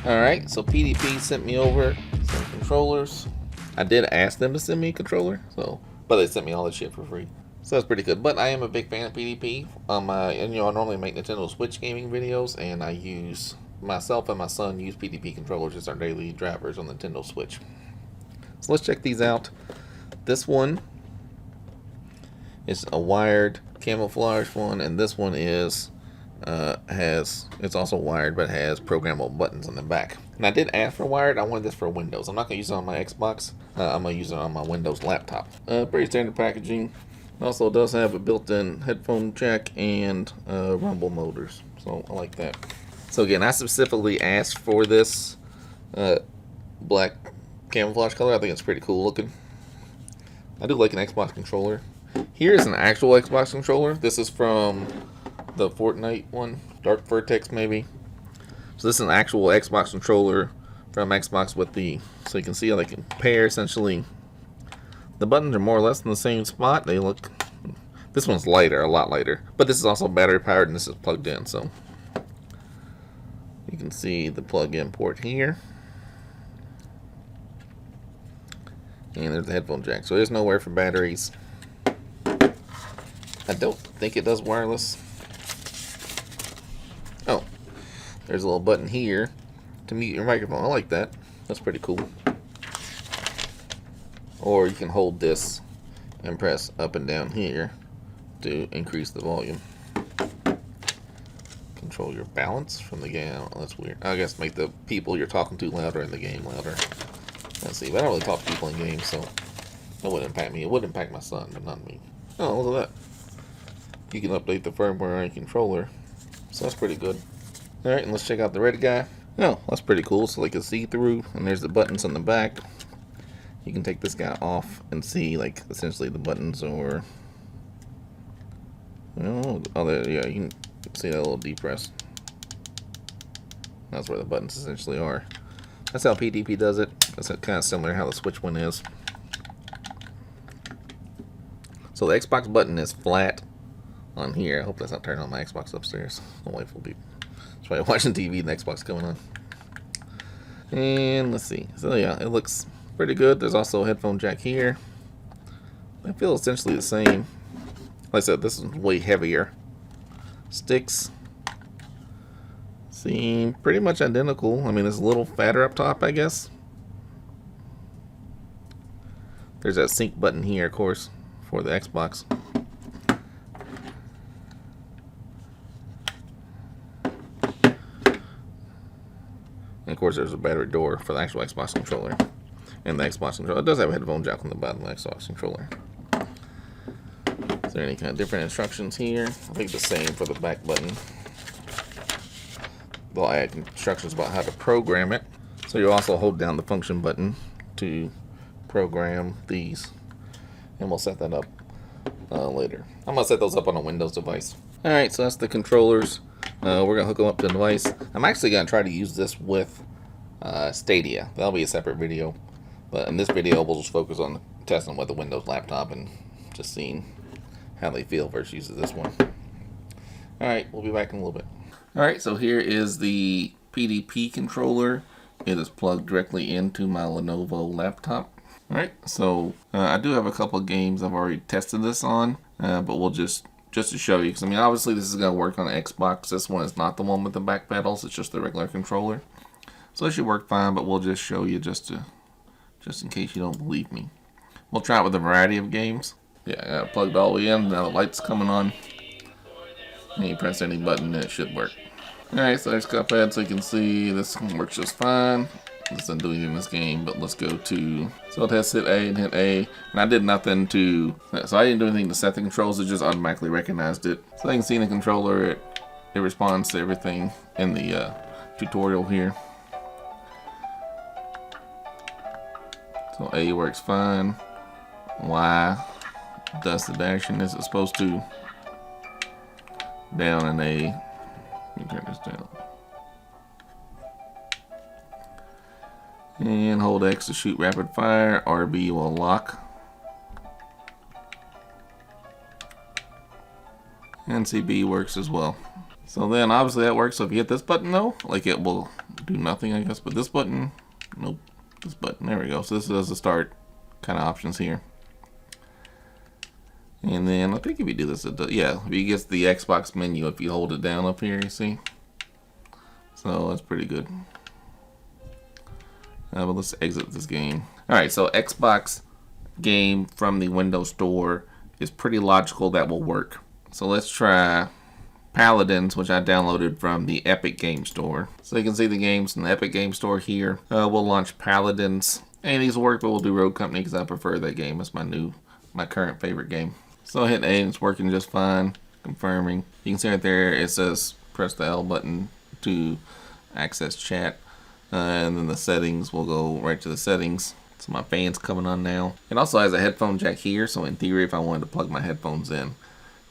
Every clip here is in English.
Alright, so PDP sent me over some controllers. I did ask them to send me a controller, but they sent me all this shit for free. So that's pretty good. But I am a big fan of PDP. And I normally make Nintendo Switch gaming videos, and myself and my son use PDP controllers as our daily drivers on Nintendo Switch. So let's check these out. This one is a wired camouflage one, and this one is it's also wired, but has programmable buttons on the back. And I did ask for wired. I wanted this for Windows. I'm not gonna use it on my Xbox. I'm gonna use it on my Windows laptop. Pretty standard packaging. It also does have a built-in headphone jack and rumble motors, so I like that. So again, I specifically asked for this black camouflage color. I think it's pretty cool looking. I do like an Xbox controller. Here's an actual Xbox controller. This is from the Fortnite one, Dark Vertex maybe. So this is an actual Xbox controller from Xbox so you can see how they can pair essentially. The buttons are more or less in the same spot. This one's lighter, a lot lighter, but this is also battery powered and this is plugged in, so you can see the plug-in port here. And there's the headphone jack. So there's nowhere for batteries. I don't think it does wireless. Oh, there's a little button here to mute your microphone. I like that. That's pretty cool. Or you can hold this and press up and down here to increase the volume. Control your balance from the game. Oh, that's weird. I guess make the people you're talking to louder and the game louder. Let's see, but I don't really talk to people in games, so that wouldn't impact me. It would impact my son, but not me. Oh, look at that. You can update the firmware on your controller. So that's pretty good. Alright, and let's check out the red guy. Oh, that's pretty cool. It's like a see-through, and there's the buttons on the back. You can take this guy off and see, like, essentially the buttons or... Oh, there, yeah, you can see that little depress. That's where the buttons essentially are. That's how PDP does it. That's kind of similar to how the Switch one is. So the Xbox button is flat on here. I hope that's not turning on my Xbox upstairs. My wife will be probably watching TV and the Xbox coming on. And let's see. So yeah, it looks pretty good. There's also a headphone jack here. They feel essentially the same. Like I said, this is way heavier. Sticks seem pretty much identical. I mean, it's a little fatter up top, I guess. There's that sync button here, of course, for the Xbox. And of course, there's a battery door for the actual Xbox controller. And the Xbox controller, it does have a headphone jack on the bottom of the Xbox controller. Is there any kind of different instructions here? I think the same for the back button. They'll add instructions about how to program it. So you also hold down the function button to program these. And we'll set that up later. I'm going to set those up on a Windows device. Alright, so that's the controllers. We're going to hook them up to the device. I'm actually going to try to use this with Stadia. That'll be a separate video. But in this video, we'll just focus on testing with the Windows laptop and just seeing how they feel versus this one. Alright, we'll be back in a little bit. Alright, so here is the PDP controller. It is plugged directly into my Lenovo laptop. Alright, so I do have a couple of games I've already tested this on, but we'll just to show you, because I mean obviously this is going to work on the Xbox. This one is not the one with the back pedals, it's just the regular controller. So it should work fine, but we'll just show you just in case you don't believe me. We'll try it with a variety of games. Yeah, I got it plugged all the way in, now the light's coming on. And you press any button and it should work. Alright, so there's Cuphead, so you can see this works just fine. This isn't doing in this game, but let's go to... So it has hit A and hit A. And I did nothing to... So I didn't do anything to set the controls, it just automatically recognized it. So you can see in the controller, it responds to everything in the tutorial here. So A works fine. Y does the dashing as it's supposed to. Down and A. Let me turn this down. And hold X to shoot rapid fire. RB will lock. And CB works as well. So then obviously that works. So if you hit this button though, like it will do nothing, I guess. But this button, nope. This button, there we go. So this is the start kind of options here. And then I think if you do this, it does, yeah, you get the Xbox menu if you hold it down up here, you see. So that's pretty good. But let's exit this game. Alright, so Xbox game from the Windows Store is pretty logical that will work. So let's try Paladins, which I downloaded from the Epic Game Store. So you can see the games in the Epic Game Store here. We'll launch Paladins. Any of these will work, but we'll do Rogue Company because I prefer that game. It's my current favorite game. So I hit A and it's working just fine. Confirming. You can see right there it says press the L button to access chat. And then the settings, will go right to the settings. So my fan's coming on now. It also has a headphone jack here, so in theory if I wanted to plug my headphones in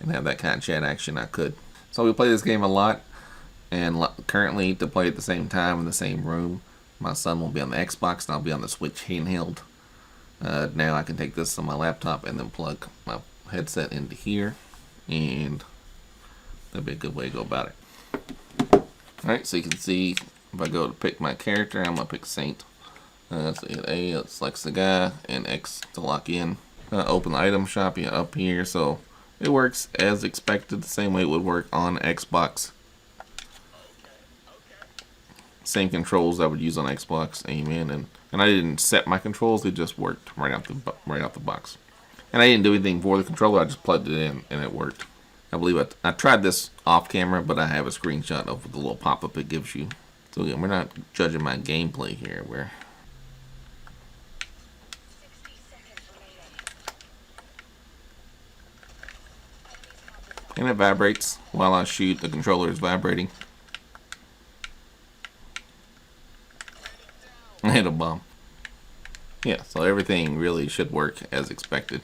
and have that kind of chat action, I could. So we play this game a lot, and currently to play at the same time in the same room, my son will be on the Xbox and I'll be on the Switch handheld. Now I can take this on my laptop and then plug my headset into here, and that'd be a good way to go about it. Alright, so you can see if I go to pick my character, I'm going to pick Saint. So hit A, it selects the guy, and X to lock in. Open the item shop, up here, so it works as expected, the same way it would work on Xbox. Same controls I would use on Xbox, amen. And I didn't set my controls; they just worked right out the box. And I didn't do anything for the controller; I just plugged it in and it worked. I believe I tried this off camera, but I have a screenshot of the little pop-up it gives you. So again, we're not judging my gameplay here. And it vibrates while I shoot. The controller is vibrating. I hit a bomb. Yeah, so everything really should work as expected.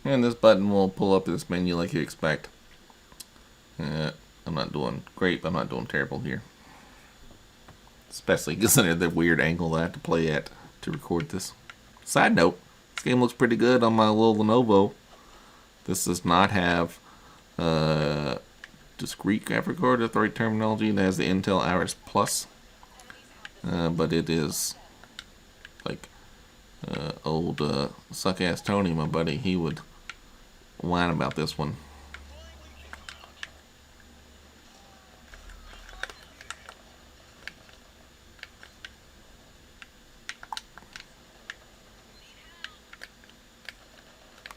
And this button will pull up this menu like you expect. I'm not doing great, but I'm not doing terrible here. Especially considering the weird angle that I have to play at to record this. Side note, this game looks pretty good on my little Lenovo. This does not have discrete graphic card, if the right terminology. It has the Intel Iris Plus. But it is like old suck-ass Tony, my buddy. He would whine about this one.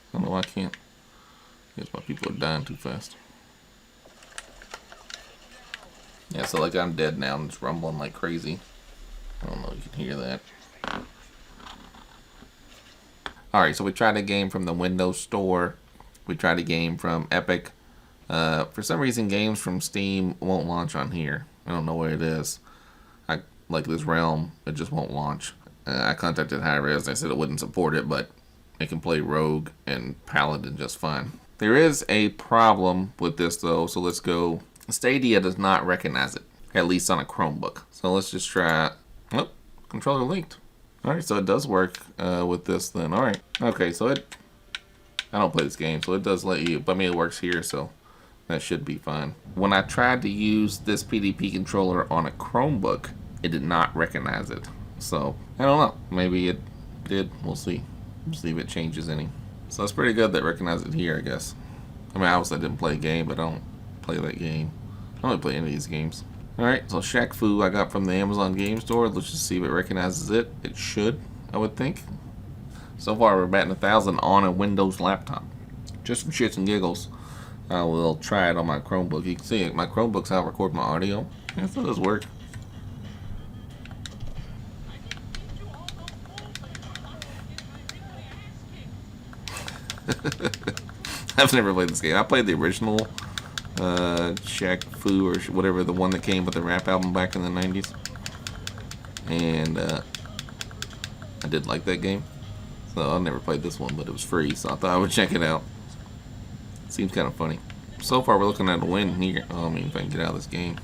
I don't know why I can't. I guess my people are dying too fast. Yeah, so like I'm dead now. I'm just rumbling like crazy. I don't know if you can hear that. Alright, so we tried a game from the Windows Store. We tried a game from Epic. For some reason, games from Steam won't launch on here. I don't know what it is. Like this Realm, it just won't launch. I contacted Hi-Rez. They said it wouldn't support it, but it can play Rogue and Paladin just fine. There is a problem with this, though, so let's go. Stadia does not recognize it, at least on a Chromebook. So let's just try. Oh, controller linked. Alright, so it does work with this then. Alright. Okay, so I don't play this game, so it does let you, but I mean it works here, so that should be fine. When I tried to use this PDP controller on a Chromebook, it did not recognize it. So, I don't know. Maybe it did. We'll see. We'll see if it changes any. So it's pretty good that it recognized it here, I guess. I mean, obviously I didn't play a game, but I don't play that game. I don't really play any of these games. Alright, so Shaq-Fu I got from the Amazon Game Store. Let's just see if it recognizes it. It should, I would think. So far we're batting 1,000 on a Windows laptop. Just for shits and giggles, I will try it on my Chromebook. You can see it. My Chromebook's how I record my audio. Yeah, so it does work. I've never played this game. I played the original Shaq-Fu or whatever, the one that came with the rap album back in the 90s. and I did like that game. So I never played this one, but it was free, so I thought I would check it out. Seems kind of funny. So far, we're looking at a win here. Oh, I mean, if I can get out of this game.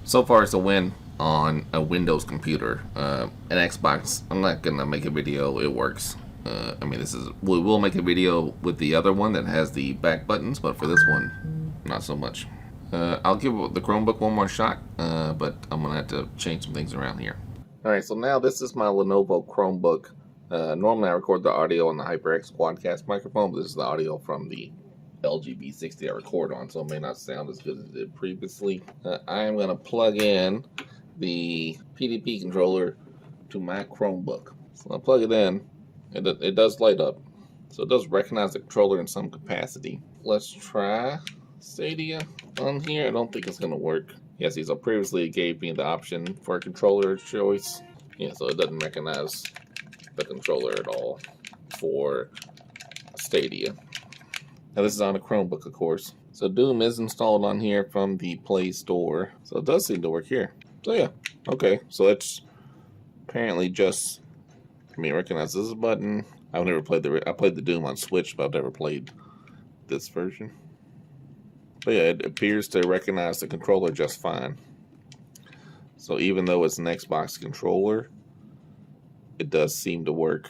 So far, it's a win on a Windows computer. An Xbox, I'm not gonna make a video. It works. I mean, we will make a video with the other one that has the back buttons, but for this one, not so much. I'll give the Chromebook one more shot, but I'm gonna have to change some things around here. All right, so now this is my Lenovo Chromebook. Normally, I record the audio on the HyperX Quadcast microphone, but this is the audio from the LG B60 I record on, so it may not sound as good as it did previously. I am going to plug in the PDP controller to my Chromebook. So I'll plug it in. It does light up, so it does recognize the controller in some capacity. Let's try Stadia on here. I don't think it's going to work. Yes, so previously it gave me the option for a controller choice. Yeah, so it doesn't recognize the controller at all for Stadia. Now this is on a Chromebook, of course. So Doom is installed on here from the Play Store. So it does seem to work here. So yeah, okay. So it's apparently just, I mean, it recognizes this button. I've never played I played the Doom on Switch, but I've never played this version. But yeah, it appears to recognize the controller just fine. So even though it's an Xbox controller, it does seem to work.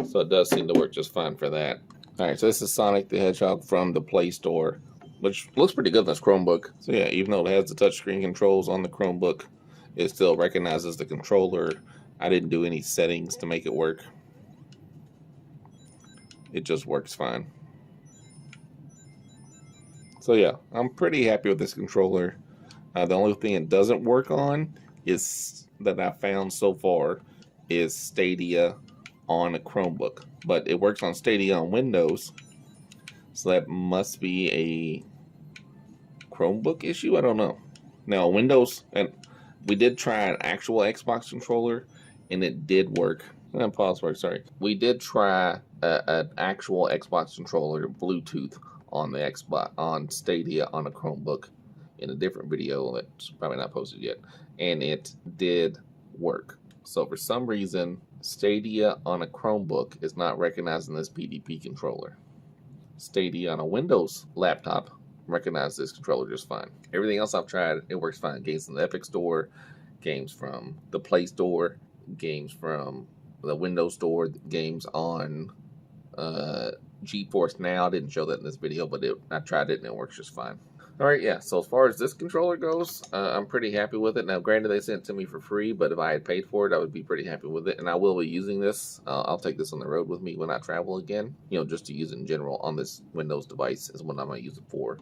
So it does seem to work just fine for that. Alright, so this is Sonic the Hedgehog from the Play Store, which looks pretty good on this Chromebook. So yeah, even though it has the touchscreen controls on the Chromebook, it still recognizes the controller. I didn't do any settings to make it work. It just works fine. So yeah, I'm pretty happy with this controller. The only thing it doesn't work on is that I found so far is Stadia on a Chromebook, but it works on Stadia on Windows, so that must be a Chromebook issue. I don't know. Now Windows, and we did try an actual Xbox controller, and it did work. Pause work. Sorry, we did try an actual Xbox controller Bluetooth on the Xbox on Stadia on a Chromebook in a different video that's probably not posted yet, and it did work. So for some reason, Stadia on a Chromebook is not recognizing this PDP controller. Stadia on a Windows laptop recognizes this controller just fine. Everything else I've tried, it works fine. Games from the Epic Store, games from the Play Store, games from the Windows Store, games on GeForce Now. I didn't show that in this video, but I tried it and it works just fine. Alright, yeah, so as far as this controller goes, I'm pretty happy with it. Now, granted, they sent it to me for free, but if I had paid for it, I would be pretty happy with it. And I will be using this. I'll take this on the road with me when I travel again. You know, just to use it in general on this Windows device is what I'm going to use it for.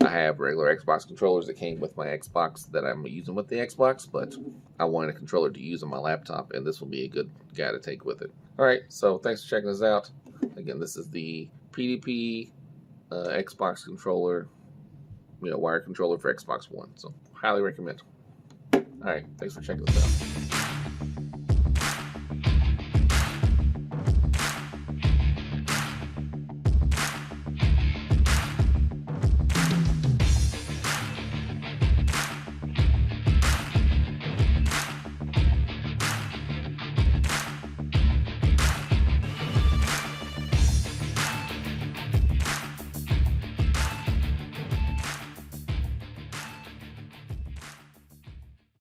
I have regular Xbox controllers that came with my Xbox that I'm using with the Xbox, but I wanted a controller to use on my laptop, and this will be a good guy to take with it. Alright, so thanks for checking this out. Again, this is the PDP Xbox controller. You know, wired controller for Xbox One. So, highly recommend. Alright, thanks for checking this out.